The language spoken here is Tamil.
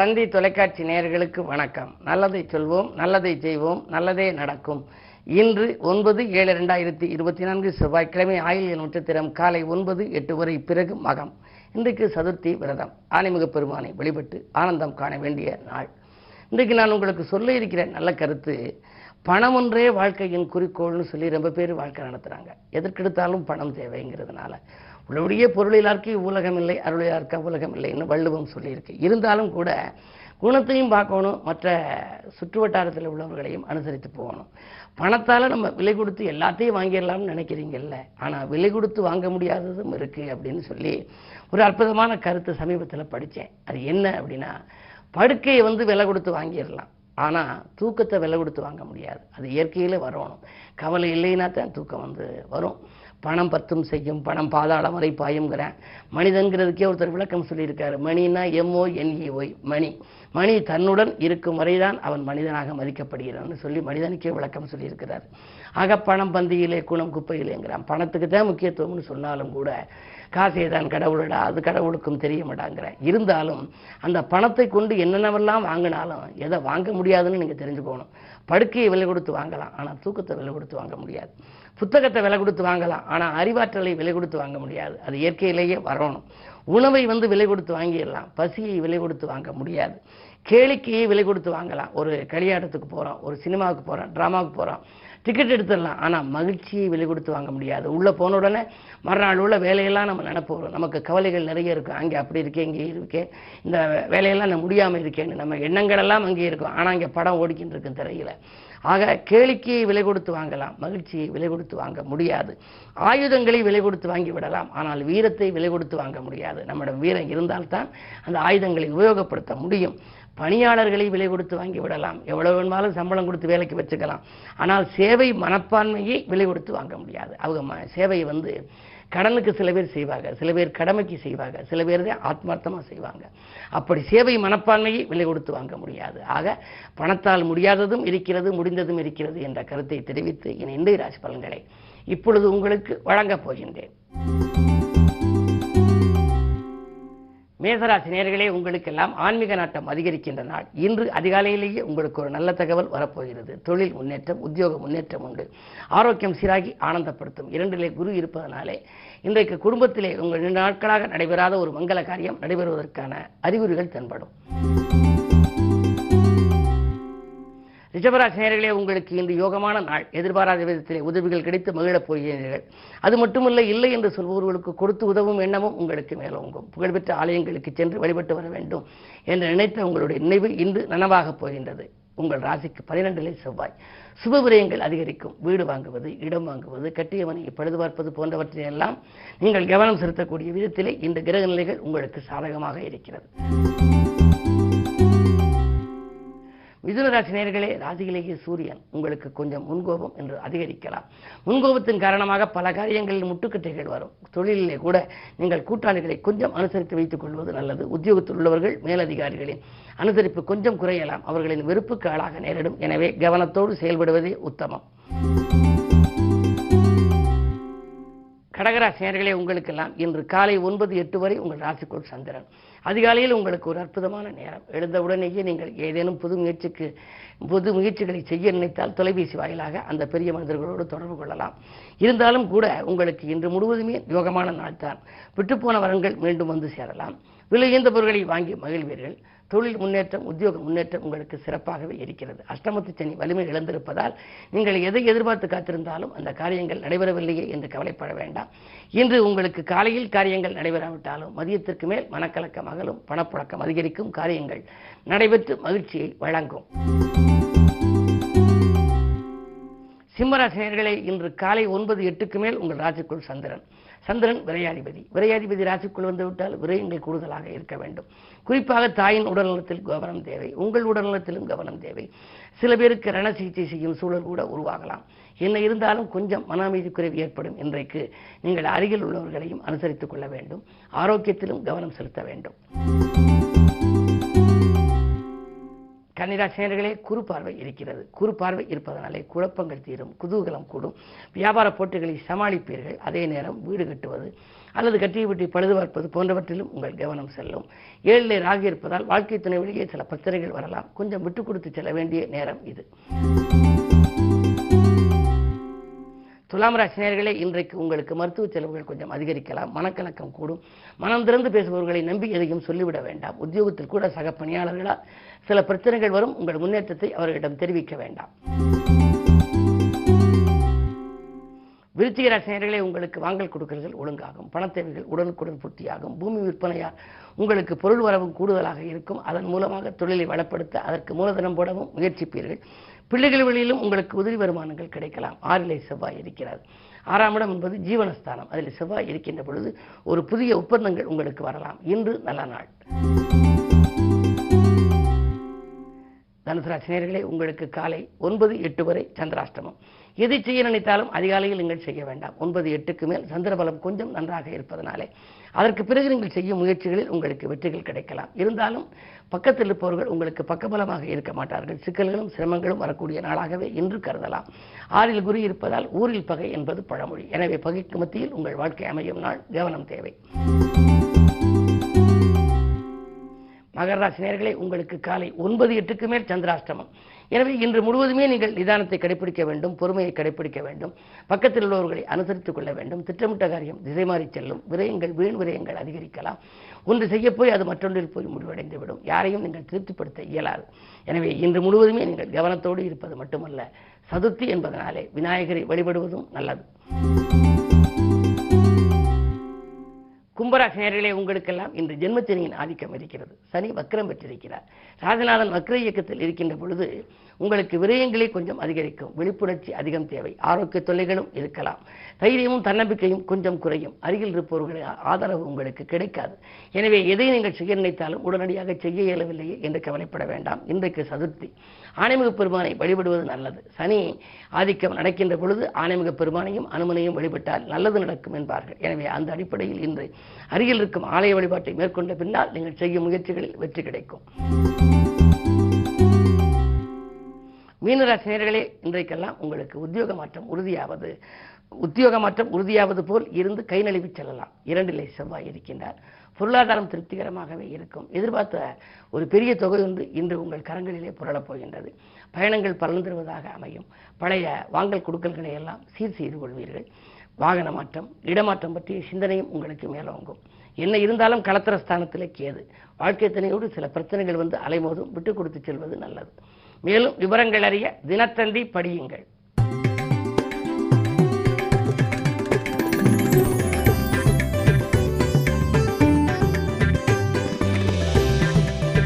சந்தி தொலைக்காட்சி நேயர்களுக்கு வணக்கம். நல்லதை சொல்வோம், நல்லதை செய்வோம், நல்லதே நடக்கும். இன்று 9/7/2024 செவ்வாய்க்கிழமை ஆயில்ய நட்சத்திரம் காலை 9:08 வரை பிறகு மகம். இன்றைக்கு சதுர்த்தி விரதம். ஆனைமுக பெருமானை வழிபட்டு ஆனந்தம் காண வேண்டிய நாள். இன்றைக்கு நான் உங்களுக்கு சொல்ல இருக்கிற நல்ல கருத்து, பணம் ஒன்றே வாழ்க்கையின் குறிக்கோள்னு சொல்லி ரொம்ப பேர் வாழ்க்கை நடத்துகிறாங்க. எதற்கெடுத்தாலும் பணம் தேவைங்கிறதுனால. உள்ளபடியே பொருளிலார்க்கு உலகம் இல்லை, அருளிலார்க்க உலகம் இல்லைன்னு வள்ளுவம் சொல்லியிருக்கு. இருந்தாலும் கூட குணத்தையும் பார்க்கணும், மற்ற சுற்று வட்டாரத்தில் உள்ளவர்களையும் அனுசரித்து போகணும். பணத்தால் நம்ம விலை கொடுத்து எல்லாத்தையும் வாங்கிடலாம்னு நினைக்கிறீங்கல்ல, ஆனால் விலை கொடுத்து வாங்க முடியாததும் இருக்குது அப்படின்னு சொல்லி ஒரு அற்புதமான கருத்து சமீபத்தில் படித்தேன். அது என்ன அப்படின்னா, படுக்கையை விலை கொடுத்து வாங்கிடலாம், ஆனால் தூக்கத்தை விலை கொடுத்து வாங்க முடியாது. அது இயற்கையில் வரணும். கவலை இல்லைன்னா தான் தூக்கம் வரும். பணம் பத்தும் செய்யும், பணம் பாதாளம் வரை பாயுங்கிறேன். மனிதன்கிறதுக்கே ஒருத்தர் விளக்கம் சொல்லியிருக்காரு. மணினா MONEY, மணி. மணி தன்னுடன் இருக்கும் வரைதான் அவன் மனிதனாக மதிக்கப்படுகிறான்னு சொல்லி மனிதனுக்கே விளக்கம் சொல்லியிருக்கிறார். ஆக பணம் பந்தியிலே குணம் குப்பையிலேங்கிறான். பணத்துக்கு தான் முக்கியத்துவம்னு சொன்னாலும் கூட காசே தான் கடவுளடா, அது கடவுளுக்கும் தெரிய மாட்டாங்கிறேன். இருந்தாலும் அந்த பணத்தை கொண்டு என்னென்னவெல்லாம் வாங்கினாலும் எதை வாங்க முடியாதுன்னு நீங்கள் தெரிஞ்சுக்கணும். படுக்கையை விலை கொடுத்து வாங்கலாம், ஆனால் தூக்கத்தை விலை கொடுத்து வாங்க முடியாது. புத்தகத்தை விலை கொடுத்து வாங்கலாம், ஆனால் அறிவாற்றலை விலை கொடுத்து வாங்க முடியாது. அது இயற்கையிலேயே வரணும். உணவை விலை கொடுத்து வாங்கிடலாம், பசியை விலை கொடுத்து வாங்க முடியாது. கேளிக்கையை விலை கொடுத்து வாங்கலாம். ஒரு கல்யாணத்துக்கு போகிறோம், ஒரு சினிமாவுக்கு போகிறோம், ட்ராமாவுக்கு போகிறோம், டிக்கெட் எடுத்துடலாம், ஆனால் மகிழ்ச்சியை விலை கொடுத்து வாங்க முடியாது. உள்ளே போன உடனே மறுநாள் உள்ள வேலையெல்லாம் நம்ம நினைப்போம். நமக்கு கவலைகள் நிறைய இருக்கும். அங்கே அப்படி இருக்கேன், இங்கே இருக்கேன், இந்த வேலையெல்லாம் நான் முடியாமல் இருக்கேன்னு நம்ம எண்ணங்கள் எல்லாம் அங்கே இருக்கும். ஆனால் இங்கே படம் ஓடிக்கிட்டு இருக்கும் திரையில். ஆக கேளிக்கையை விலை கொடுத்து வாங்கலாம், மகிழ்ச்சியை விலை கொடுத்து வாங்க முடியாது. ஆயுதங்களை விலை கொடுத்து வாங்கி விடலாம், ஆனால் வீரத்தை விலை கொடுத்து வாங்க முடியாது. நம்மிடம் வீரம் இருந்தால்தான் அந்த ஆயுதங்களை உபயோகப்படுத்த முடியும். பணியாளர்களை விலை கொடுத்து வாங்கி விடலாம், எவ்வளவு வேணுமாலும் சம்பளம் கொடுத்து வேலைக்கு வச்சுக்கலாம், ஆனால் சேவை மனப்பான்மையை விலை கொடுத்து வாங்க முடியாது. அவங்க சேவையை கடனுக்கு சில பேர் செய்வாங்க, சில பேர் கடமைக்கு செய்வாங்க, சில பேர் தான் ஆத்மார்த்தமாக செய்வாங்க. அப்படி சேவை மனப்பான்மையை விலை கொடுத்து வாங்க முடியாது. ஆக பணத்தால் முடியாததும் இருக்கிறது, முடிந்ததும் இருக்கிறது என்ற கருத்தை தெரிவித்து இன்றைய ராசி பலன்களை இப்பொழுது உங்களுக்கு வழங்கப் போகின்றேன். மேசராசி நேயர்களே, உங்களுக்கெல்லாம் ஆன்மீக நாட்டம் அதிகரிக்கின்ற நாள். இன்று அதிகாலையிலேயே உங்களுக்கு ஒரு நல்ல தகவல் வரப்போகிறது. தொழில் முன்னேற்றம், உத்தியோக முன்னேற்றம் உண்டு. ஆரோக்கியம் சீராகி ஆனந்தப்படுத்தும். 2 குரு இருப்பதனாலே இன்றைக்கு குடும்பத்திலே உங்கள் 2 நாட்களாக நடைபெறாத ஒரு மங்கள காரியம் நடைபெறுவதற்கான அறிகுறிகள் தென்படும். ரிஷபராசி நேயர்களே, உங்களுக்கு இன்று யோகமான நாள். எதிர்பாராத விதத்திலே உதவிகள் கிடைத்து மகிழப் போகிறீர்கள். அது மட்டுமல்ல, இல்லை என்று சொல்பவர்களுக்கு கொடுத்து உதவும் எண்ணமும் உங்களுக்கு மேலோங்கும். புகழ்பெற்ற ஆலயங்களுக்கு சென்று வழிபட்டு வர வேண்டும் என்று நினைத்த உங்களுடைய நினைவு இன்று நனவாகப் போகின்றது. உங்கள் ராசிக்கு 12 செவ்வாய். சுப விரயங்கள் அதிகரிக்கும். வீடு வாங்குவது, இடம் வாங்குவது, கட்டிய மனையை பழுது பார்ப்பது போன்றவற்றையெல்லாம் நீங்கள் கவனம் செலுத்தக்கூடிய விதத்திலே இந்த கிரக நிலைகள் உங்களுக்கு சாதகமாக இருக்கிறது. மிதுன ராசி நேயர்களே, ராசியிலேயே சூரியன். உங்களுக்கு கொஞ்சம் முன்கோபம் என்று அதிகரிக்கலாம். முன்கோபத்தின் காரணமாக பல காரியங்களில் முட்டுக்கட்டைகள் வரும். தொழிலிலே கூட நீங்கள் கூட்டாளிகளை கொஞ்சம் அனுசரித்து வைத்துக் கொள்வது நல்லது. உத்தியோகத்தில் உள்ளவர்கள் மேலதிகாரிகளின் அனுசரிப்பு கொஞ்சம் குறையலாம். அவர்களின் வெறுப்புக்கு ஆளாக நேரிடும். எனவே கவனத்தோடு செயல்படுவதே உத்தமம். கடகராசி நேயர்களே, உங்களுக்கெல்லாம் இன்று காலை 9:08 வரை உங்கள் ராசிக்குள் சந்திரன். அதிகாலையில் உங்களுக்கு ஒரு அற்புதமான நேரம். எழுந்தவுடனேயே நீங்கள் ஏதேனும் புது முயற்சிகளை செய்ய நினைத்தால் தொலைபேசி வாயிலாக அந்த பெரிய மனிதர்களோடு தொடர்பு கொள்ளலாம். இருந்தாலும் கூட உங்களுக்கு இன்று முழுவதுமே யோகமான நாள் தான். விட்டுப்போன வரன்கள் மீண்டும் சேரலாம். விலையுயர்ந்த பொருட்களை வாங்கி மகிழ்வீர்கள். தொழில் முன்னேற்றம், உத்தியோக முன்னேற்றம் உங்களுக்கு சிறப்பாகவே இருக்கிறது. அஷ்டமத்து சனி வலிமை இழந்திருப்பதால் நீங்கள் எதை எதிர்பார்த்து காத்திருந்தாலும் அந்த காரியங்கள் நடைபெறவில்லையே என்று கவலைப்பட வேண்டாம். இன்று உங்களுக்கு காலையில் காரியங்கள் நடைபெறாவிட்டாலும் மதியத்திற்கு மேல் மனக்கலக்கம் அகலும், பணப்புழக்கம் அதிகரிக்கும், காரியங்கள் நடைபெற்று மகிழ்ச்சியை வழங்கும். சிம்மராசி நேயர்களே, இன்று காலை 9:08 மேல் உங்கள் ராசிக்குள் சந்திரன். சந்திரன் விரையாதிபதி ராசிக்குள் வந்துவிட்டால் விரயங்கள் கூடுதலாக இருக்க வேண்டும். குறிப்பாக தாயின் உடல்நலத்தில் கவனம் தேவை. உங்கள் உடல்நலத்திலும் கவனம் தேவை. சில பேருக்கு ரண சிகிச்சை செய்யும் சூழல் கூட உருவாகலாம். என்ன இருந்தாலும் கொஞ்சம் மன அமைதி குறைவு ஏற்படும். இன்றைக்கு நீங்கள் அருகில் உள்ளவர்களையும் அனுசரித்துக் கொள்ள வேண்டும். ஆரோக்கியத்திலும் கவனம் செலுத்த வேண்டும். கன்னிராசி நேயர்களே, குறு பார்வை இருக்கிறது. குறு பார்வை இருப்பதனாலே குழப்பங்கள் தீரும், குதூகலம் கூடும், வியாபார போட்டிகளை சமாளிப்பீர்கள். அதே நேரம் வீடு கட்டுவது அல்லது கட்டியை விட்டு பழுது பார்ப்பது போன்றவற்றிலும் உங்கள் கவனம் செல்லும். 7லே ராகு இருப்பதால் வாழ்க்கை துணை வழியே சில பிரச்சனைகள் வரலாம். கொஞ்சம் விட்டு கொடுத்து செல்ல வேண்டிய நேரம் இது. துலாம் ராசி நேயர்களே, இன்றைக்கு உங்களுக்கு மருத்துவ செலவுகள் கொஞ்சம் அதிகரிக்கலாம். மனக்கலக்கம் கூடும். மனம் திறந்து பேசுபவர்களை நம்பி எதையும் சொல்லிவிட வேண்டாம். உத்தியோகத்தில் கூட சக பணியாளர்களால் சில பிரச்சனைகள் வரும். உங்கள் முன்னேற்றத்தை அவர்களிடம் தெரிவிக்க வேண்டாம். விருச்சிக ராசி நேயர்களே, உங்களுக்கு வாங்கல் கொடுக்கல்கள் ஒழுங்காகும். பணத்தேவைகள் உடனுக்குடன் பூர்த்தியாகும். பூமி விற்பனையால் உங்களுக்கு பொருள் வரவும் கூடுதலாக இருக்கும். அதன் மூலமாக தொழிலை வளப்படுத்த அதற்கு மூலதனம் போடவும் முயற்சிப்பீர்கள். பிள்ளைகள் வழியிலும் உங்களுக்கு உதவி வருமானங்கள் கிடைக்கலாம். 6லே செவ்வாய் இருக்கிறார். 6ஆம் இடம் என்பது ஜீவனஸ்தானம். அதில் செவ்வாய் இருக்கின்ற பொழுது ஒரு புதிய ஒப்பந்தங்கள் உங்களுக்கு வரலாம். இன்று நல்ல நாள். தனுசு ராசி நேயர்களே, உங்களுக்கு காலை 9-8 வரை சந்திராஷ்டமம். எதை செய்ய நினைத்தாலும் அதிகாலையில் நீங்கள் செய்ய வேண்டாம். 9-8க்கு மேல் சந்திரபலம் கொஞ்சம் நன்றாக இருப்பதனாலே அதற்கு பிறகு நீங்கள் செய்யும் முயற்சிகளில் உங்களுக்கு வெற்றிகள் கிடைக்கலாம். இருந்தாலும் பக்கத்தில் இருப்பவர்கள் உங்களுக்கு பக்கபலமாக இருக்க மாட்டார்கள். சிக்கல்களும் சிரமங்களும் வரக்கூடிய நாளாகவே இன்று கருதலாம். 6ல் குரு இருப்பதால் ஊரில் பகை என்பது பழமொழி. எனவே பகைக்கு மத்தியில் உங்கள் வாழ்க்கை அமையும் நாள். கவனம் தேவை. மகர ராசி நேயர்களே, உங்களுக்கு காலை 9-8க்கு மேல் சந்திராஷ்டமம். எனவே இன்று முழுவதுமே நீங்கள் நிதானத்தை கடைபிடிக்க வேண்டும், பொறுமையை கடைபிடிக்க வேண்டும், பக்கத்தில் உள்ளவர்களை அனுசரித்துக் கொள்ள வேண்டும். திட்டமிட்ட காரியம் திசை மாறி செல்லும். விரயங்கள் வீண் விரயங்கள் அதிகரிக்கலாம். ஒன்று செய்ய போய் அது மற்றொன்றில் போய் முடிவடைந்துவிடும். யாரையும் நீங்கள் திருப்திப்படுத்த இயலாது. எனவே இன்று முழுவதுமே நீங்கள் கவனத்தோடு இருப்பது மட்டுமல்ல, சதுர்த்தி என்பதனாலே விநாயகரை வழிபடுவதும் நல்லது. கும்பராசி நேயர்களே, உங்களுக்கெல்லாம் இன்று ஜென்மச்சனியின் ஆதிக்கம் இருக்கிறது. சனி வக்ரம் பெற்றிருக்கிறார். ராஜநாதன் வக்ர இயக்கத்தில் இருக்கின்ற பொழுது உங்களுக்கு விரயங்களே கொஞ்சம் அதிகரிக்கும். விழிப்புணர்ச்சி அதிகம் தேவை. ஆரோக்கிய தொல்லைகளும் இருக்கலாம். தைரியமும் தன்னம்பிக்கையும் கொஞ்சம் குறையும். அருகில் இருப்பவர்களின் ஆதரவு உங்களுக்கு கிடைக்காது. எனவே எதை நீங்கள் செய்ய நினைத்தாலும் உடனடியாக செய்ய இயலவில்லையே என்று கவலைப்பட வேண்டாம். இன்றைக்கு சதுர்த்தி. ஆனைமுக பெருமானை வழிபடுவது நல்லது. சனி ஆதிக்கம் நடக்கின்ற பொழுது ஆனைமுக பெருமானையும் அனுமனையும் வழிபட்டால் நல்லது நடக்கும் என்பார்கள். எனவே அந்த அடிப்படையில் இன்று அருகில் இருக்கும் ஆலய வழிபாட்டை மேற்கொண்ட பின்னால் நீங்கள் செய்யும் முயற்சிகளில் வெற்றி கிடைக்கும். மீனராசி நேயர்களே, இன்றைக்கெல்லாம் உங்களுக்கு உத்தியோக மாற்றம் உறுதியாவது போல் இருந்து கை நழுவி செல்லலாம். 2லே செவ்வாய் இருக்கின்றார். பொருளாதாரம் திருப்திகரமாகவே இருக்கும். எதிர்பார்த்த ஒரு பெரிய தொகை ஒன்று இன்று உங்கள் கரங்களிலே புரளப் போகின்றது. பயணங்கள் பலன் தருவதாக அமையும். பழைய வாங்கல் கொடுக்கல்களை எல்லாம் சீர் செய்து கொள்வீர்கள். வாகன மாற்றம், இடமாற்றம் பற்றிய சிந்தனையும் உங்களுக்கு மேலோங்கும். என்ன இருந்தாலும் களத்திர ஸ்தானத்திலே கேது. வாழ்க்கை துணையோடு சில பிரச்சனைகள் வந்து அலைமோதும். விட்டுக் கொடுத்து செல்வது நல்லது. மேலும் விவரங்கள் அறிய தினத்தந்தி படியுங்கள்.